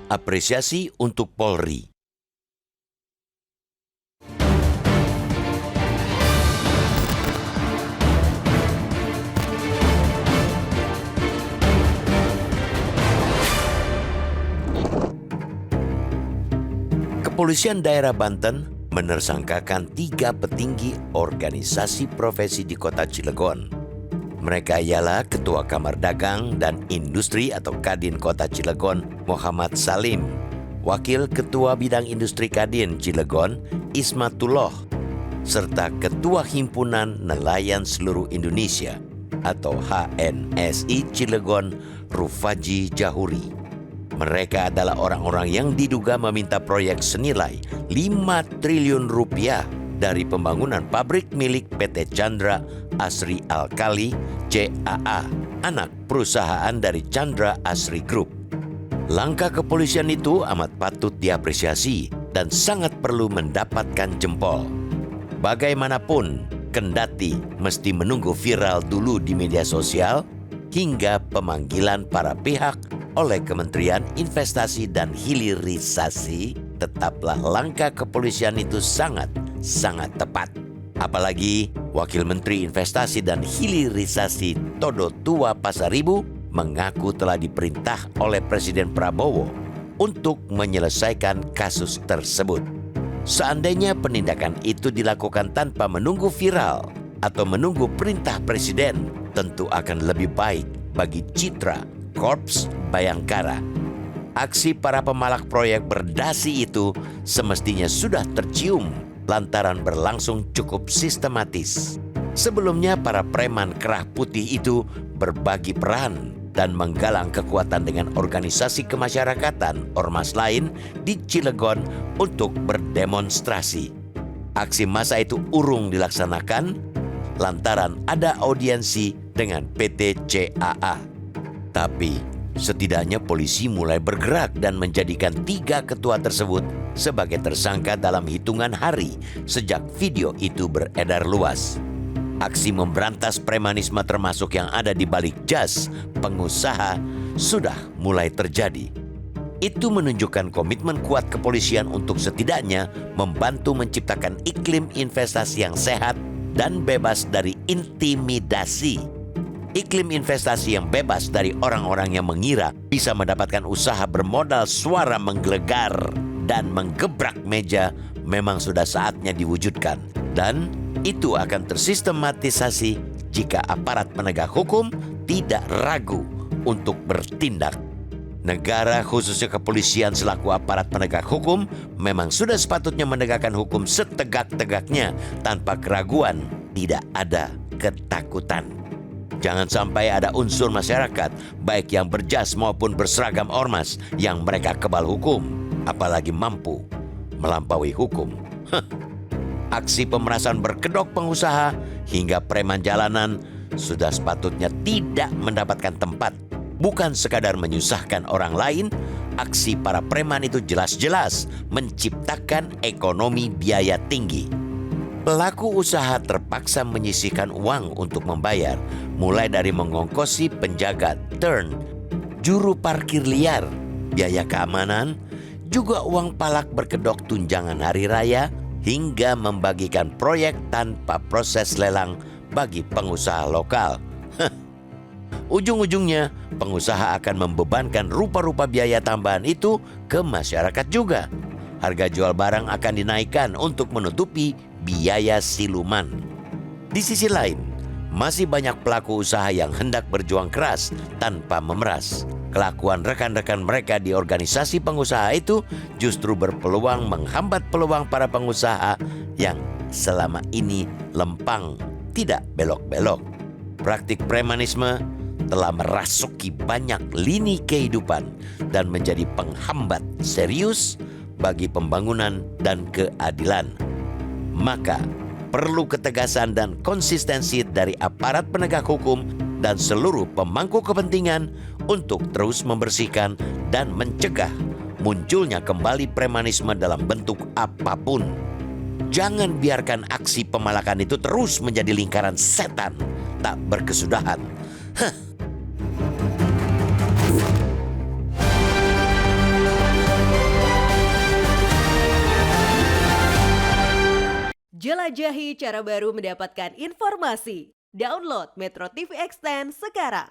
Apresiasi untuk Polri. Kepolisian Daerah Banten menersangkakan 3 petinggi organisasi profesi di kota Cilegon. Mereka ialah Ketua Kamar Dagang dan Industri atau Kadin Kota Cilegon, Muhammad Salim, Wakil Ketua Bidang Industri Kadin Cilegon, Ismatullah, serta Ketua Himpunan Nelayan Seluruh Indonesia atau HNSI Cilegon, Rufaji Jahuri. Mereka adalah orang-orang yang diduga meminta proyek senilai 5 triliun rupiah dari pembangunan pabrik milik PT Chandra Asri Alkali CAA, anak perusahaan dari Chandra Asri Group. Langkah kepolisian itu amat patut diapresiasi dan sangat perlu mendapatkan jempol. Bagaimanapun, kendati mesti menunggu viral dulu di media sosial hingga pemanggilan para pihak oleh Kementerian Investasi dan Hilirisasi, tetaplah langkah kepolisian itu sangat tepat. Apalagi Wakil Menteri Investasi dan Hilirisasi Todo Tua Pasaribu mengaku telah diperintah oleh Presiden Prabowo untuk menyelesaikan kasus tersebut. Seandainya penindakan itu dilakukan tanpa menunggu viral atau menunggu perintah Presiden, tentu akan lebih baik bagi citra Korps Bayangkara. Aksi para pemalak proyek berdasi itu semestinya sudah tercium lantaran berlangsung cukup sistematis. Sebelumnya para preman kerah putih itu berbagi peran dan menggalang kekuatan dengan organisasi kemasyarakatan ormas lain di Cilegon untuk berdemonstrasi. Aksi massa itu urung dilaksanakan lantaran ada audiensi dengan PT CAA. Tapi setidaknya polisi mulai bergerak dan menjadikan 3 ketua tersebut sebagai tersangka dalam hitungan hari sejak video itu beredar luas. Aksi memberantas premanisme termasuk yang ada di balik jas pengusaha sudah mulai terjadi. Itu menunjukkan komitmen kuat kepolisian untuk setidaknya membantu menciptakan iklim investasi yang sehat dan bebas dari intimidasi. Iklim investasi yang bebas dari orang-orang yang mengira bisa mendapatkan usaha bermodal suara menggelegar dan menggebrak meja memang sudah saatnya diwujudkan. Dan itu akan tersistematisasi jika aparat penegak hukum tidak ragu untuk bertindak. Negara khususnya kepolisian selaku aparat penegak hukum memang sudah sepatutnya menegakkan hukum setegak-tegaknya tanpa keraguan, tidak ada ketakutan. Jangan sampai ada unsur masyarakat, baik yang berjas maupun berseragam ormas, yang mereka kebal hukum, apalagi mampu melampaui hukum. Aksi pemerasan berkedok pengusaha hingga preman jalanan sudah sepatutnya tidak mendapatkan tempat. Bukan sekadar menyusahkan orang lain, aksi para preman itu jelas-jelas menciptakan ekonomi biaya tinggi. Pelaku usaha terpaksa menyisihkan uang untuk membayar, mulai dari mengongkosi penjaga turn, juru parkir liar, biaya keamanan, juga uang palak berkedok tunjangan hari raya, hingga membagikan proyek tanpa proses lelang bagi pengusaha lokal. Ujung-ujungnya, pengusaha akan membebankan rupa-rupa biaya tambahan itu ke masyarakat juga. Harga jual barang akan dinaikkan untuk menutupi biaya siluman. Di sisi lain, masih banyak pelaku usaha yang hendak berjuang keras tanpa memeras. Kelakuan rekan-rekan mereka di organisasi pengusaha itu justru berpeluang menghambat peluang para pengusaha yang selama ini lempang, tidak belok-belok. Praktik premanisme telah merasuki banyak lini kehidupan dan menjadi penghambat serius bagi pembangunan dan keadilan. Maka perlu ketegasan dan konsistensi dari aparat penegak hukum dan seluruh pemangku kepentingan untuk terus membersihkan dan mencegah munculnya kembali premanisme dalam bentuk apapun. Jangan biarkan aksi pemalakan itu terus menjadi lingkaran setan tak berkesudahan. Jelajahi cara baru mendapatkan informasi. Download Metro TV Extend sekarang.